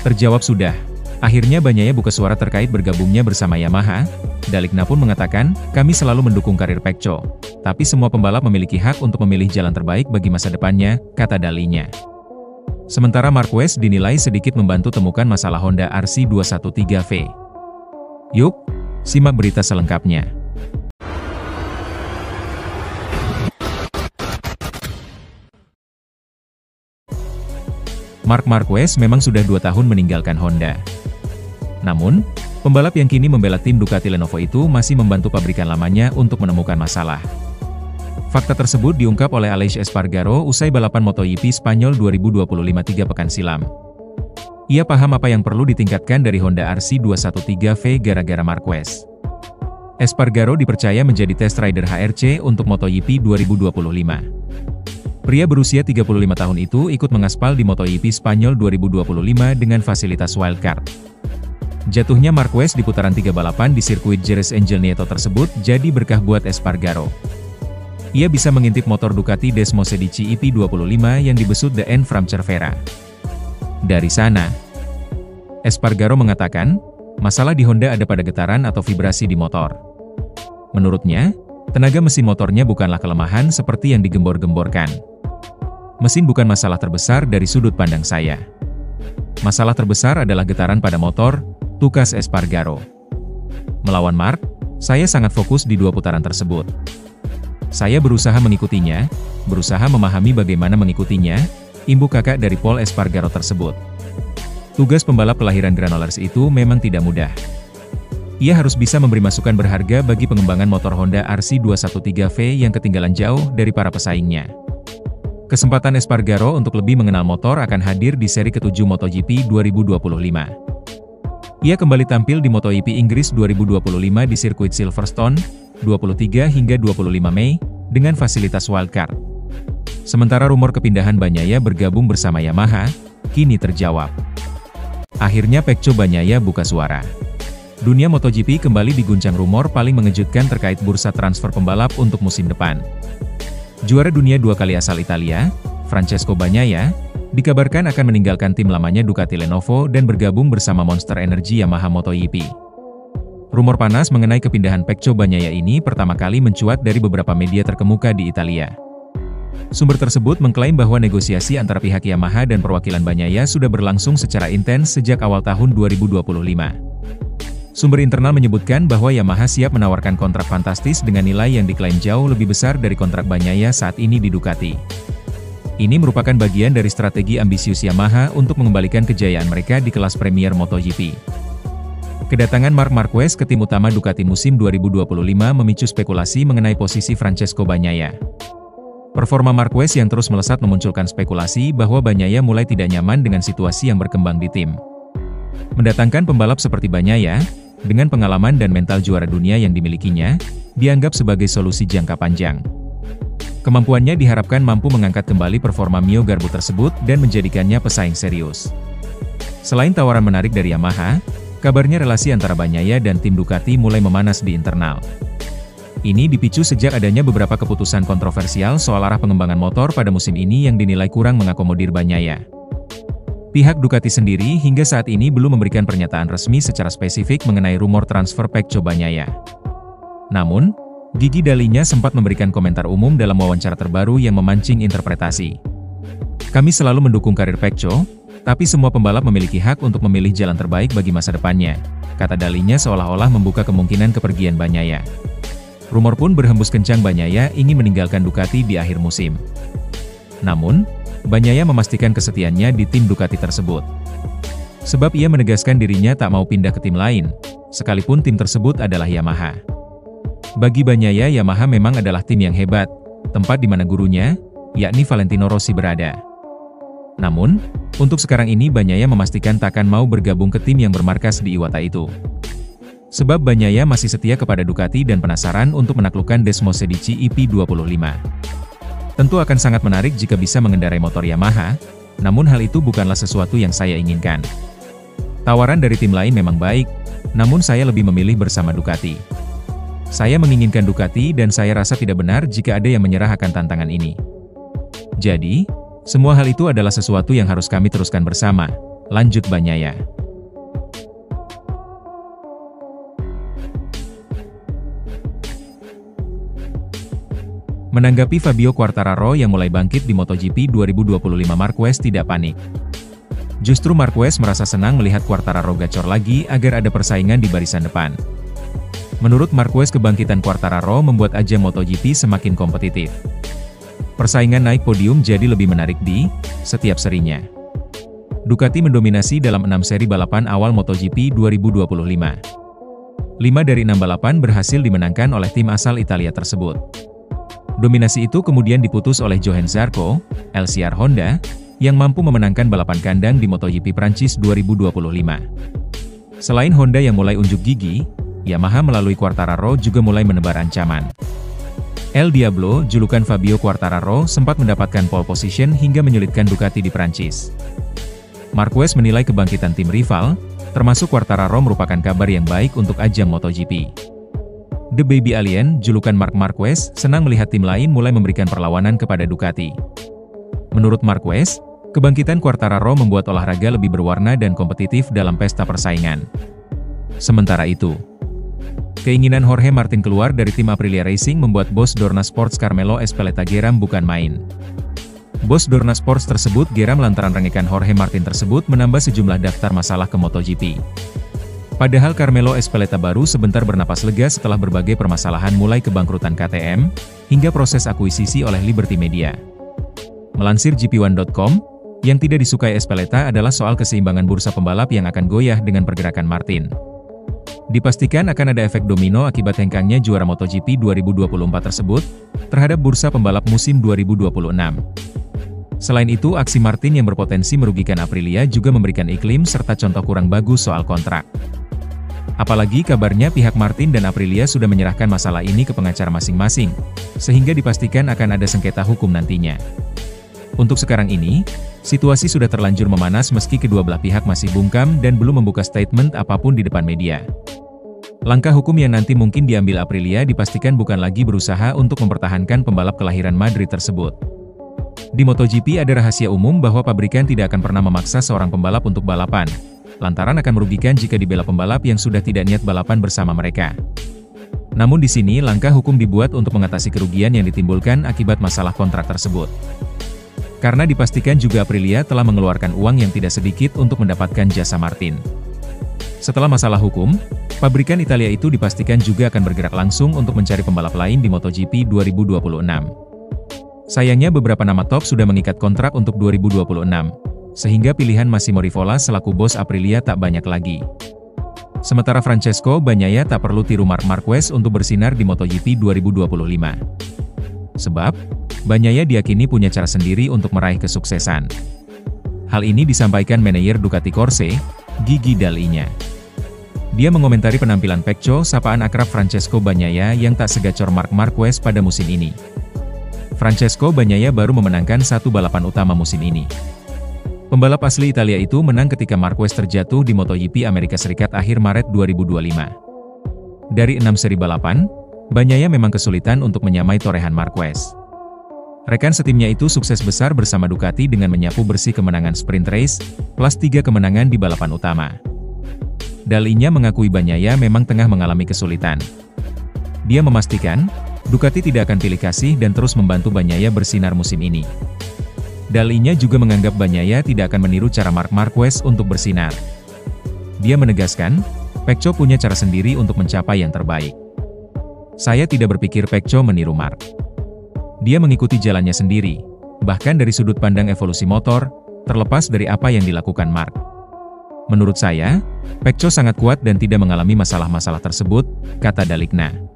Terjawab sudah. Akhirnya Bagnaia buka suara terkait bergabungnya bersama Yamaha. Dalikna pun mengatakan, kami selalu mendukung karir Pecco. Tapi semua pembalap memiliki hak untuk memilih jalan terbaik bagi masa depannya, kata dalinya. Sementara Marquez dinilai sedikit membantu temukan masalah Honda RC213V. Yuk, simak berita selengkapnya. Marc Marquez memang sudah 2 tahun meninggalkan Honda. Namun, pembalap yang kini membela tim Ducati Lenovo itu masih membantu pabrikan lamanya untuk menemukan masalah. Fakta tersebut diungkap oleh Aleix Espargaro usai balapan MotoGP Spanyol 2025 3 pekan silam. Ia paham apa yang perlu ditingkatkan dari Honda RC213V gara-gara Marquez. Espargaro dipercaya menjadi test rider HRC untuk MotoGP 2025. Pria berusia 35 tahun itu ikut mengaspal di MotoGP Spanyol 2025 dengan fasilitas wildcard. Jatuhnya Marquez di putaran 3 balapan di sirkuit Jerez Angel Nieto tersebut jadi berkah buat Espargaro. Ia bisa mengintip motor Ducati Desmosedici EP25 yang dibesut The End from Cervera. Dari sana, Espargaro mengatakan, masalah di Honda ada pada getaran atau vibrasi di motor. Menurutnya, tenaga mesin motornya bukanlah kelemahan seperti yang digembor-gemborkan. Mesin bukan masalah terbesar dari sudut pandang saya. Masalah terbesar adalah getaran pada motor, tukas Espargaro. Melawan Marc, saya sangat fokus di 2 putaran tersebut. Saya berusaha mengikutinya, berusaha memahami bagaimana mengikutinya, imbuk kakak dari Pol Espargaro tersebut. Tugas pembalap kelahiran Granollers itu memang tidak mudah. Ia harus bisa memberi masukan berharga bagi pengembangan motor Honda RC213V yang ketinggalan jauh dari para pesaingnya. Kesempatan Espargaro untuk lebih mengenal motor akan hadir di seri ke-7 MotoGP 2025. Ia kembali tampil di MotoGP Inggris 2025 di sirkuit Silverstone, 23 hingga 25 Mei, dengan fasilitas wildcard. Sementara rumor kepindahan Bagnaia bergabung bersama Yamaha, kini terjawab. Akhirnya Pecco Bagnaia buka suara. Dunia MotoGP kembali diguncang rumor paling mengejutkan terkait bursa transfer pembalap untuk musim depan. Juara dunia 2 kali asal Italia, Francesco Bagnaia, dikabarkan akan meninggalkan tim lamanya Ducati Lenovo dan bergabung bersama Monster Energy Yamaha MotoGP. Rumor panas mengenai kepindahan Pecco Bagnaia ini pertama kali mencuat dari beberapa media terkemuka di Italia. Sumber tersebut mengklaim bahwa negosiasi antara pihak Yamaha dan perwakilan Bagnaia sudah berlangsung secara intens sejak awal tahun 2025. Sumber internal menyebutkan bahwa Yamaha siap menawarkan kontrak fantastis dengan nilai yang diklaim jauh lebih besar dari kontrak Bagnaia saat ini di Ducati. Ini merupakan bagian dari strategi ambisius Yamaha untuk mengembalikan kejayaan mereka di kelas Premier MotoGP. Kedatangan Marc Marquez ke tim utama Ducati musim 2025 memicu spekulasi mengenai posisi Francesco Bagnaia. Performa Marquez yang terus melesat memunculkan spekulasi bahwa Bagnaia mulai tidak nyaman dengan situasi yang berkembang di tim. Mendatangkan pembalap seperti Bagnaia, dengan pengalaman dan mental juara dunia yang dimilikinya, dianggap sebagai solusi jangka panjang. Kemampuannya diharapkan mampu mengangkat kembali performa Mio Garbu tersebut dan menjadikannya pesaing serius. Selain tawaran menarik dari Yamaha, kabarnya relasi antara Bagnaia dan tim Ducati mulai memanas di internal. Ini dipicu sejak adanya beberapa keputusan kontroversial soal arah pengembangan motor pada musim ini yang dinilai kurang mengakomodir Bagnaia. Pihak Ducati sendiri hingga saat ini belum memberikan pernyataan resmi secara spesifik mengenai rumor transfer Pecco Bagnaia. Namun, Gigi Dalinya sempat memberikan komentar umum dalam wawancara terbaru yang memancing interpretasi. Kami selalu mendukung karir Pecco, tapi semua pembalap memiliki hak untuk memilih jalan terbaik bagi masa depannya, kata Dalinya seolah-olah membuka kemungkinan kepergian Bagnaia. Rumor pun berhembus kencang Bagnaia ingin meninggalkan Ducati di akhir musim. Namun, Bagnaia memastikan kesetiaannya di tim Ducati tersebut. Sebab ia menegaskan dirinya tak mau pindah ke tim lain, sekalipun tim tersebut adalah Yamaha. Bagi Bagnaia, Yamaha memang adalah tim yang hebat, tempat di mana gurunya, yakni Valentino Rossi berada. Namun, untuk sekarang ini Bagnaia memastikan takkan mau bergabung ke tim yang bermarkas di Iwata itu. Sebab Bagnaia masih setia kepada Ducati dan penasaran untuk menaklukkan Desmosedici EP25. Tentu akan sangat menarik jika bisa mengendarai motor Yamaha, namun hal itu bukanlah sesuatu yang saya inginkan. Tawaran dari tim lain memang baik, namun saya lebih memilih bersama Ducati. Saya menginginkan Ducati dan saya rasa tidak benar jika ada yang menyerah akan tantangan ini. Jadi, semua hal itu adalah sesuatu yang harus kami teruskan bersama, lanjut Bagnaia. Menanggapi Fabio Quartararo yang mulai bangkit di MotoGP 2025, Marquez tidak panik. Justru Marquez merasa senang melihat Quartararo gacor lagi agar ada persaingan di barisan depan. Menurut Marquez, kebangkitan Quartararo membuat ajang MotoGP semakin kompetitif. Persaingan naik podium jadi lebih menarik di setiap serinya. Ducati mendominasi dalam 6 seri balapan awal MotoGP 2025. 5 dari 6 balapan berhasil dimenangkan oleh tim asal Italia tersebut. Dominasi itu kemudian diputus oleh Johann Zarco, LCR Honda, yang mampu memenangkan balapan kandang di MotoGP Prancis 2025. Selain Honda yang mulai unjuk gigi, Yamaha melalui Quartararo juga mulai menebar ancaman. El Diablo, julukan Fabio Quartararo, sempat mendapatkan pole position hingga menyulitkan Ducati di Prancis. Marquez menilai kebangkitan tim rival, termasuk Quartararo, merupakan kabar yang baik untuk ajang MotoGP. The Baby Alien, julukan Marc Marquez, senang melihat tim lain mulai memberikan perlawanan kepada Ducati. Menurut Marquez, kebangkitan Quartararo membuat olahraga lebih berwarna dan kompetitif dalam pesta persaingan. Sementara itu, keinginan Jorge Martin keluar dari tim Aprilia Racing membuat bos Dorna Sports Carmelo Ezpeleta geram bukan main. Bos Dorna Sports tersebut geram lantaran rengekan Jorge Martin tersebut menambah sejumlah daftar masalah ke MotoGP. Padahal Carmelo Ezpeleta baru sebentar bernapas lega setelah berbagai permasalahan mulai kebangkrutan KTM, hingga proses akuisisi oleh Liberty Media. Melansir GP1.com, yang tidak disukai Ezpeleta adalah soal keseimbangan bursa pembalap yang akan goyah dengan pergerakan Martin. Dipastikan akan ada efek domino akibat hengkangnya juara MotoGP 2024 tersebut, terhadap bursa pembalap musim 2026. Selain itu, aksi Martin yang berpotensi merugikan Aprilia juga memberikan iklim serta contoh kurang bagus soal kontrak. Apalagi kabarnya pihak Martin dan Aprilia sudah menyerahkan masalah ini ke pengacara masing-masing, sehingga dipastikan akan ada sengketa hukum nantinya. Untuk sekarang ini, situasi sudah terlanjur memanas meski kedua belah pihak masih bungkam dan belum membuka statement apapun di depan media. Langkah hukum yang nanti mungkin diambil Aprilia dipastikan bukan lagi berusaha untuk mempertahankan pembalap kelahiran Madrid tersebut. Di MotoGP ada rahasia umum bahwa pabrikan tidak akan pernah memaksa seorang pembalap untuk balapan, lantaran akan merugikan jika dibela pembalap yang sudah tidak niat balapan bersama mereka. Namun di sini langkah hukum dibuat untuk mengatasi kerugian yang ditimbulkan akibat masalah kontrak tersebut. Karena dipastikan juga Aprilia telah mengeluarkan uang yang tidak sedikit untuk mendapatkan jasa Martin. Setelah masalah hukum, pabrikan Italia itu dipastikan juga akan bergerak langsung untuk mencari pembalap lain di MotoGP 2026. Sayangnya beberapa nama top sudah mengikat kontrak untuk 2026. Sehingga pilihan Massimo Rivola selaku bos Aprilia tak banyak lagi. Sementara Francesco Bagnaia tak perlu tiru Marc Marquez untuk bersinar di MotoGP 2025. Sebab, Bagnaia diyakini punya cara sendiri untuk meraih kesuksesan. Hal ini disampaikan manajer Ducati Corse, Gigi Dall'Igna. Dia mengomentari penampilan Pecco, sapaan akrab Francesco Bagnaia yang tak segacor Marc Marquez pada musim ini. Francesco Bagnaia baru memenangkan satu balapan utama musim ini. Pembalap asli Italia itu menang ketika Marquez terjatuh di MotoGP Amerika Serikat akhir Maret 2025. Dari 6 seri balapan, Bagnaia memang kesulitan untuk menyamai torehan Marquez. Rekan setimnya itu sukses besar bersama Ducati dengan menyapu bersih kemenangan sprint race, plus 3 kemenangan di balapan utama. Dall'Igna mengakui Bagnaia memang tengah mengalami kesulitan. Dia memastikan, Ducati tidak akan pilih kasih dan terus membantu Bagnaia bersinar musim ini. Dall'Igna juga menganggap Bagnaia tidak akan meniru cara Marc Marquez untuk bersinar. Dia menegaskan, Pecco punya cara sendiri untuk mencapai yang terbaik. Saya tidak berpikir Pecco meniru Marc. Dia mengikuti jalannya sendiri, bahkan dari sudut pandang evolusi motor, terlepas dari apa yang dilakukan Marc. Menurut saya, Pecco sangat kuat dan tidak mengalami masalah-masalah tersebut, kata Dall'Igna.